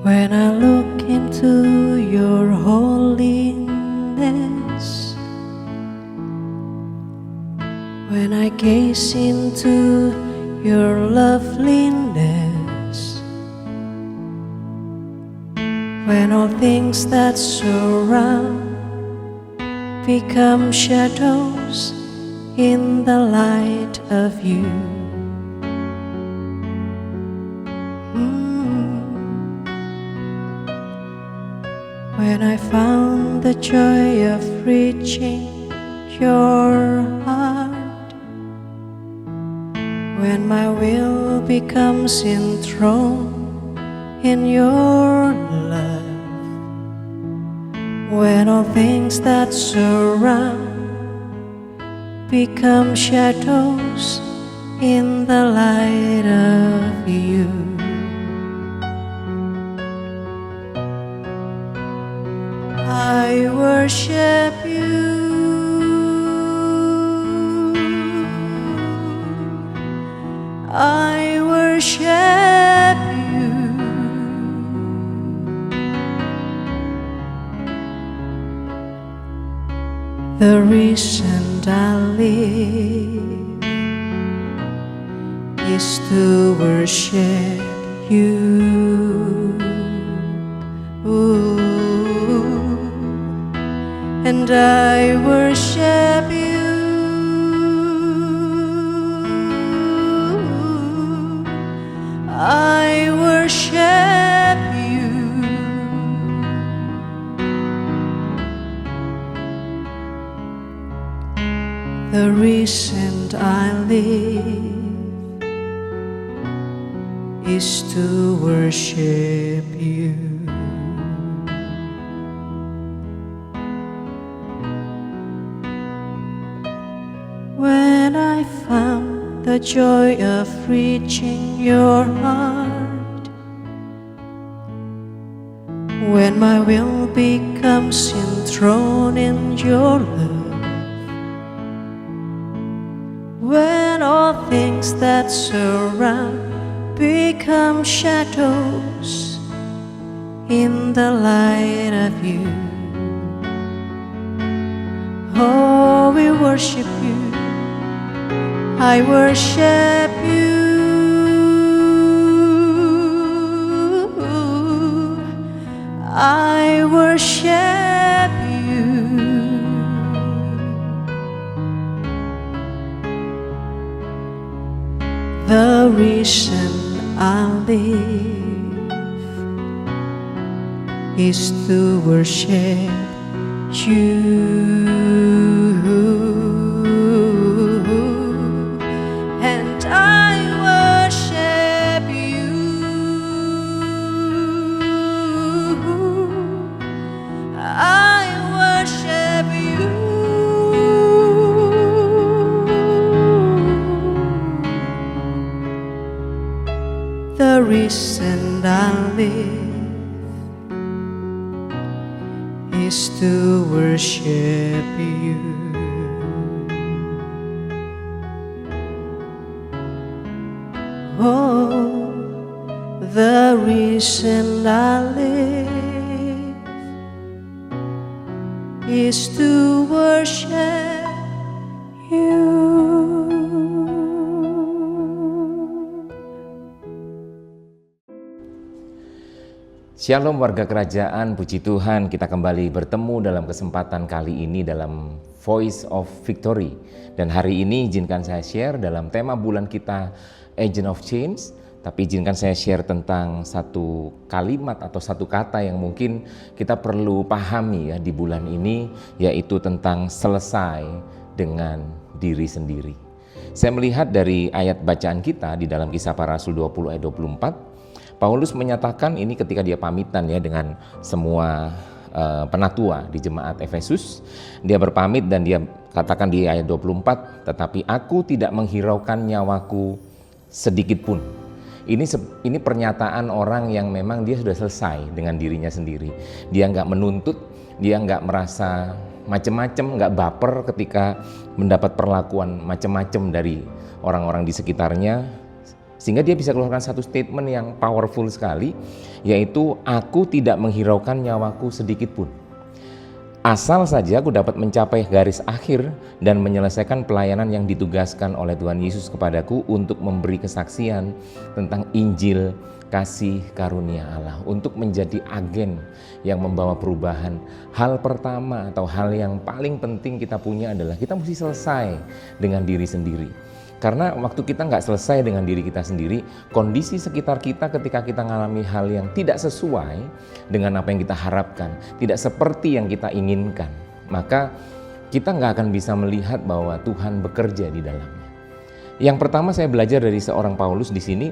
When I look into your holiness, when I gaze into your loveliness, when all things that surround become shadows in the light of you. When I found the joy of reaching your heart, when my will becomes enthroned in your love, when all things that surround become shadows in the light of you. I worship you. I worship you. The reason I live is to worship you. And I worship you. I worship you. The reason I live is to worship you. When I found the joy of reaching your heart, when my will becomes enthroned in your love, when all things that surround become shadows in the light of you. Oh, we worship you. I worship you. I worship you. The reason I live is to worship you. The reason I live is to worship you. Oh, the reason I live is to worship you. Shalom warga kerajaan, puji Tuhan kita kembali bertemu dalam kesempatan kali ini dalam Voice of Victory. Dan hari ini izinkan saya share dalam tema bulan kita Agent of Change. Tapi izinkan saya share tentang satu kalimat atau satu kata yang mungkin kita perlu pahami ya di bulan ini, yaitu tentang selesai dengan diri sendiri. Saya melihat dari ayat bacaan kita di dalam Kisah Para Rasul 20 ayat 24, Paulus menyatakan ini ketika dia pamitan ya dengan semua penatua di jemaat Efesus. Dia berpamit dan dia katakan di ayat 24, tetapi aku tidak menghiraukan nyawaku sedikit pun. Ini pernyataan orang yang memang dia sudah selesai dengan dirinya sendiri. Dia nggak menuntut, dia nggak merasa macam-macam, nggak baper ketika mendapat perlakuan macam-macam dari orang-orang di sekitarnya. Sehingga dia bisa keluarkan satu statement yang powerful sekali, yaitu aku tidak menghiraukan nyawaku sedikit pun. Asal saja aku dapat mencapai garis akhir dan menyelesaikan pelayanan yang ditugaskan oleh Tuhan Yesus kepadaku untuk memberi kesaksian tentang Injil kasih karunia Allah, untuk menjadi agen yang membawa perubahan. Hal pertama atau hal yang paling penting kita punya adalah kita mesti selesai dengan diri sendiri. Karena waktu kita nggak selesai dengan diri kita sendiri, kondisi sekitar kita ketika kita mengalami hal yang tidak sesuai dengan apa yang kita harapkan, tidak seperti yang kita inginkan, maka kita nggak akan bisa melihat bahwa Tuhan bekerja di dalamnya. Yang pertama saya belajar dari seorang Paulus di sini,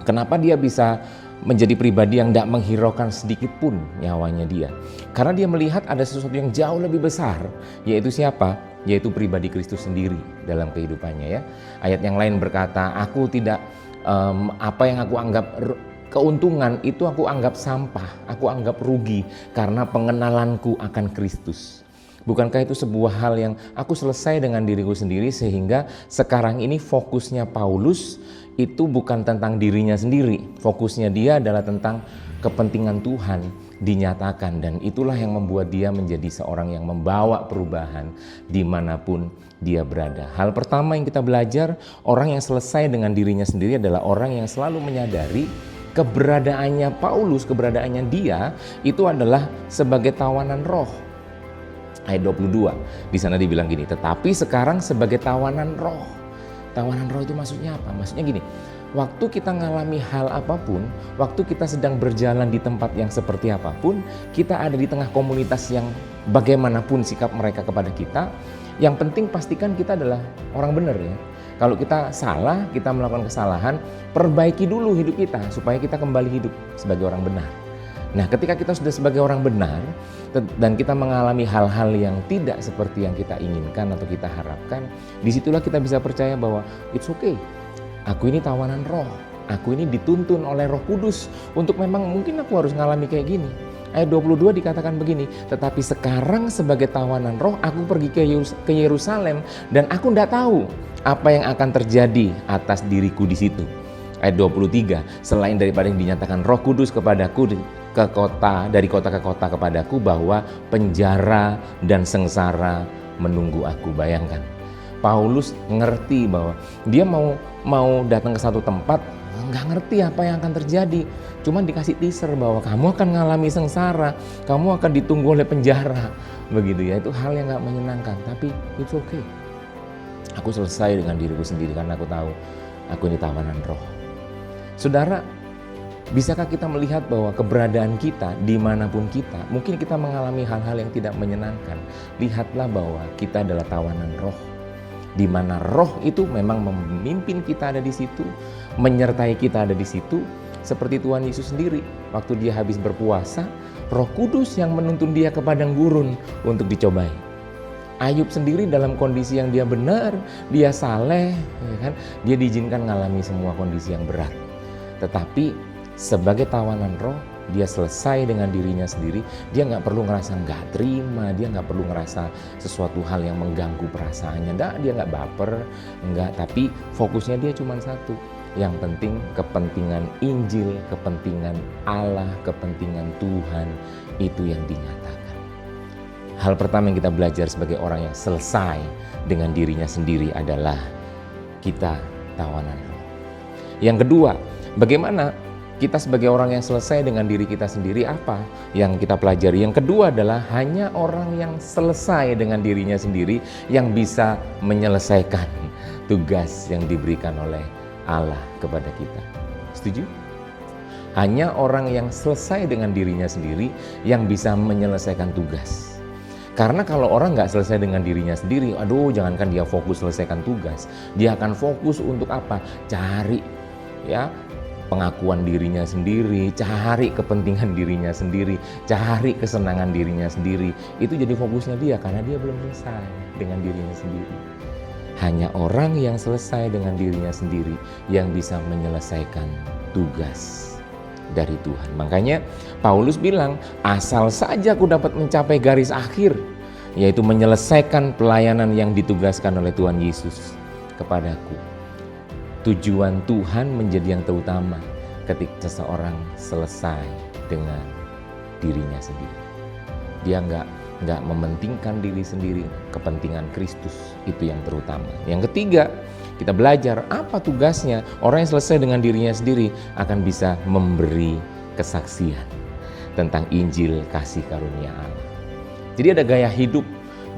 kenapa dia bisa menjadi pribadi yang tidak menghiraukan sedikit pun nyawanya dia. Karena dia melihat ada sesuatu yang jauh lebih besar, yaitu siapa? Yaitu pribadi Kristus sendiri dalam kehidupannya ya. Ayat yang lain berkata, aku tidak apa yang aku anggap keuntungan itu aku anggap sampah, aku anggap rugi karena pengenalanku akan Kristus. Bukankah itu sebuah hal yang aku selesai dengan diriku sendiri, sehingga sekarang ini fokusnya Paulus itu bukan tentang dirinya sendiri. Fokusnya dia adalah tentang kepentingan Tuhan dinyatakan, dan itulah yang membuat dia menjadi seorang yang membawa perubahan dimanapun dia berada. Hal pertama yang kita belajar, orang yang selesai dengan dirinya sendiri adalah orang yang selalu menyadari keberadaannya Paulus, keberadaannya dia itu adalah sebagai tawanan roh. Ayat 22, di sana dibilang gini, tetapi sekarang sebagai tawanan roh. Tawanan roh itu maksudnya apa? Maksudnya gini, waktu kita mengalami hal apapun, waktu kita sedang berjalan di tempat yang seperti apapun, kita ada di tengah komunitas yang bagaimanapun sikap mereka kepada kita, yang penting pastikan kita adalah orang benar ya. Kalau kita salah, kita melakukan kesalahan, perbaiki dulu hidup kita supaya kita kembali hidup sebagai orang benar. Nah, ketika kita sudah sebagai orang benar dan kita mengalami hal-hal yang tidak seperti yang kita inginkan atau kita harapkan, disitulah kita bisa percaya bahwa it's okay. Aku ini tawanan roh, aku ini dituntun oleh Roh Kudus untuk memang mungkin aku harus ngalami kayak gini. Ayat 22 dikatakan begini, tetapi sekarang sebagai tawanan roh aku pergi ke Yerusalem dan aku tidak tahu apa yang akan terjadi atas diriku di situ. Ayat 23, selain daripada yang dinyatakan Roh Kudus kepadaku dari kota ke kota kepadaku, bahwa penjara dan sengsara menunggu aku. Bayangkan, Paulus ngerti bahwa dia mau datang ke satu tempat, nggak ngerti apa yang akan terjadi, cuman dikasih teaser bahwa kamu akan mengalami sengsara, kamu akan ditunggu oleh penjara, begitu ya. Itu hal yang nggak menyenangkan, tapi it's okay. Aku selesai dengan diriku sendiri karena aku tahu aku ini tawanan roh. Saudara, bisakah kita melihat bahwa keberadaan kita dimanapun kita, mungkin kita mengalami hal-hal yang tidak menyenangkan, lihatlah bahwa kita adalah tawanan roh, di mana roh itu memang memimpin kita ada di situ, menyertai kita ada di situ, seperti Tuhan Yesus sendiri. Waktu dia habis berpuasa, Roh Kudus yang menuntun dia ke padang gurun untuk dicobai. Ayub sendiri dalam kondisi yang dia benar, dia saleh, ya kan? Dia diizinkan mengalami semua kondisi yang berat. Tetapi sebagai tawanan roh, dia selesai dengan dirinya sendiri. Dia nggak perlu ngerasa nggak terima, dia nggak perlu ngerasa sesuatu hal yang mengganggu perasaannya. Dia nggak baper, nggak. Tapi fokusnya dia cuma satu. Yang penting kepentingan Injil, kepentingan Allah, kepentingan Tuhan, itu yang dinyatakan. Hal pertama yang kita belajar sebagai orang yang selesai dengan dirinya sendiri adalah kita tawanan roh. Yang kedua, bagaimana kita sebagai orang yang selesai dengan diri kita sendiri, apa yang kita pelajari? Yang kedua adalah hanya orang yang selesai dengan dirinya sendiri yang bisa menyelesaikan tugas yang diberikan oleh Allah kepada kita. Setuju? Hanya orang yang selesai dengan dirinya sendiri yang bisa menyelesaikan tugas. Karena kalau orang nggak selesai dengan dirinya sendiri, jangankan dia fokus selesaikan tugas, dia akan fokus untuk apa? Cari ya pengakuan dirinya sendiri, cari kepentingan dirinya sendiri, cari kesenangan dirinya sendiri. Itu jadi fokusnya dia karena dia belum selesai dengan dirinya sendiri. Hanya orang yang selesai dengan dirinya sendiri yang bisa menyelesaikan tugas dari Tuhan. Makanya Paulus bilang, asal saja aku dapat mencapai garis akhir, yaitu menyelesaikan pelayanan yang ditugaskan oleh Tuhan Yesus kepadaku. Tujuan Tuhan menjadi yang terutama ketika seseorang selesai dengan dirinya sendiri. Dia nggak mementingkan diri sendiri, kepentingan Kristus itu yang terutama. Yang ketiga, kita belajar apa tugasnya. Orang yang selesai dengan dirinya sendiri akan bisa memberi kesaksian tentang Injil kasih karunia Allah. Jadi ada gaya hidup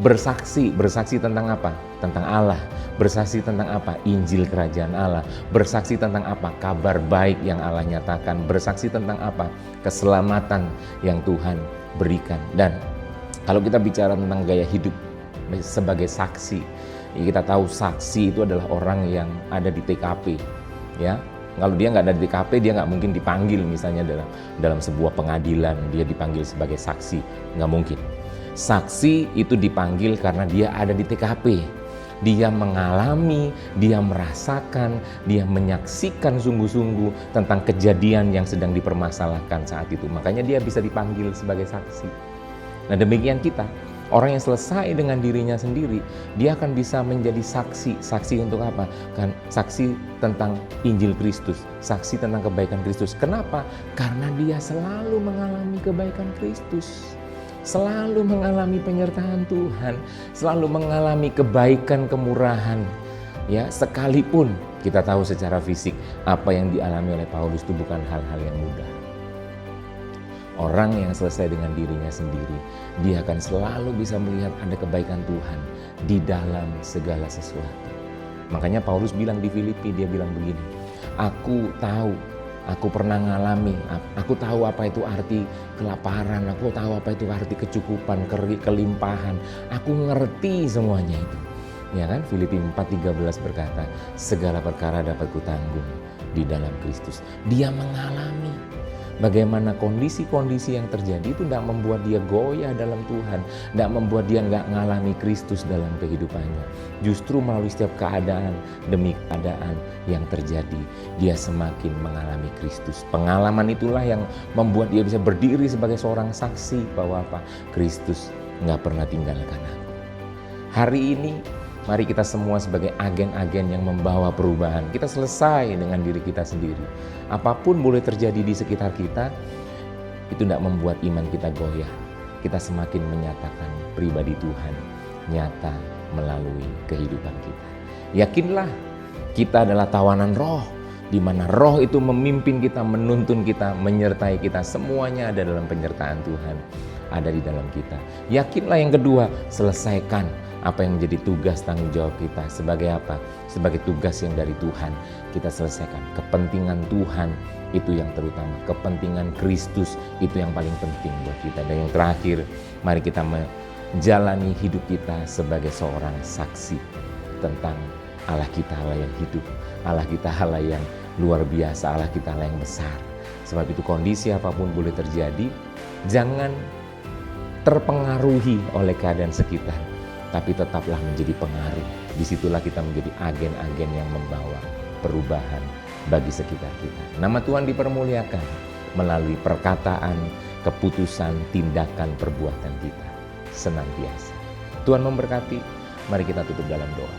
bersaksi tentang apa? Tentang Allah. Bersaksi tentang apa? Injil kerajaan Allah. Bersaksi tentang apa? Kabar baik yang Allah nyatakan. Bersaksi tentang apa? Keselamatan yang Tuhan berikan. Dan kalau kita bicara tentang gaya hidup sebagai saksi, kita tahu saksi itu adalah orang yang ada di TKP, ya. Kalau dia nggak ada di TKP, dia nggak mungkin dipanggil misalnya dalam sebuah pengadilan, dia dipanggil sebagai saksi, nggak mungkin. Saksi itu dipanggil karena dia ada di TKP. Dia mengalami, dia merasakan, dia menyaksikan sungguh-sungguh tentang kejadian yang sedang dipermasalahkan saat itu. Makanya dia bisa dipanggil sebagai saksi. Nah, demikian kita, orang yang selesai dengan dirinya sendiri, dia akan bisa menjadi saksi. Saksi untuk apa? Kan saksi tentang Injil Kristus, saksi tentang kebaikan Kristus. Kenapa? Karena dia selalu mengalami kebaikan Kristus. Selalu mengalami penyertaan Tuhan, selalu mengalami kebaikan, kemurahan. Ya, sekalipun kita tahu secara fisik apa yang dialami oleh Paulus itu bukan hal-hal yang mudah. Orang yang selesai dengan dirinya sendiri, dia akan selalu bisa melihat ada kebaikan Tuhan di dalam segala sesuatu. Makanya Paulus bilang di Filipi, dia bilang begini, aku pernah ngalami, aku tahu apa itu arti kelaparan, aku tahu apa itu arti kecukupan, kelimpahan, aku ngerti semuanya itu. Ya kan, Filipi 4:13 berkata, segala perkara dapat kutanggung di dalam Kristus. Dia mengalami bagaimana kondisi-kondisi yang terjadi itu tidak membuat dia goyah dalam Tuhan, tidak membuat dia nggak ngalami Kristus dalam kehidupannya. Justru melalui setiap keadaan demi keadaan yang terjadi, dia semakin mengalami Kristus. Pengalaman itulah yang membuat dia bisa berdiri sebagai seorang saksi bahwa apa? Kristus nggak pernah tinggalkan aku. Hari ini mari kita semua sebagai agen-agen yang membawa perubahan. Kita selesai dengan diri kita sendiri. Apapun boleh terjadi di sekitar kita, itu tidak membuat iman kita goyah. Kita semakin menyatakan pribadi Tuhan nyata melalui kehidupan kita. Yakinlah, kita adalah tawanan roh, di mana roh itu memimpin kita, menuntun kita, menyertai kita. Semuanya ada dalam penyertaan Tuhan, ada di dalam kita. Yakinlah yang kedua, selesaikan apa yang menjadi tugas tanggung jawab kita. Sebagai apa? Sebagai tugas yang dari Tuhan kita selesaikan. Kepentingan Tuhan itu yang terutama. Kepentingan Kristus itu yang paling penting buat kita. Dan yang terakhir, mari kita menjalani hidup kita sebagai seorang saksi tentang Allah kita, Allah yang hidup, Allah kita, Allah yang luar biasa, Allah kita, Allah yang besar. Sebab itu kondisi apapun boleh terjadi, jangan terpengaruhi oleh keadaan sekitar, tapi tetaplah menjadi pengaruh. Disitulah kita menjadi agen-agen yang membawa perubahan bagi sekitar kita. Nama Tuhan dipermuliakan melalui perkataan, keputusan, tindakan, perbuatan kita senantiasa. Tuhan memberkati. Mari kita tutup dalam doa.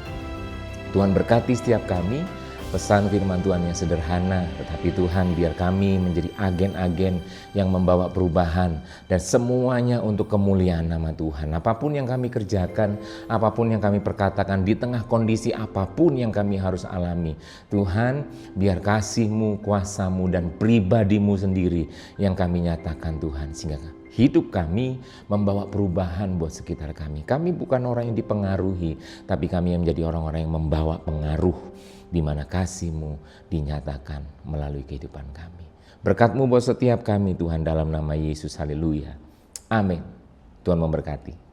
Tuhan berkati setiap kami. Pesan firman Tuhan yang sederhana, tetapi Tuhan biar kami menjadi agen-agen yang membawa perubahan dan semuanya untuk kemuliaan nama Tuhan. Apapun yang kami kerjakan, apapun yang kami perkatakan, di tengah kondisi apapun yang kami harus alami, Tuhan biar kasih-Mu, kuasa-Mu dan pribadi-Mu sendiri yang kami nyatakan Tuhan, sehingga hidup kami membawa perubahan buat sekitar kami. Kami bukan orang yang dipengaruhi, tapi kami yang menjadi orang-orang yang membawa pengaruh, di mana kasih-Mu dinyatakan melalui kehidupan kami. Berkat-Mu buat setiap kami Tuhan, dalam nama Yesus, haleluya. Amin. Tuhan memberkati.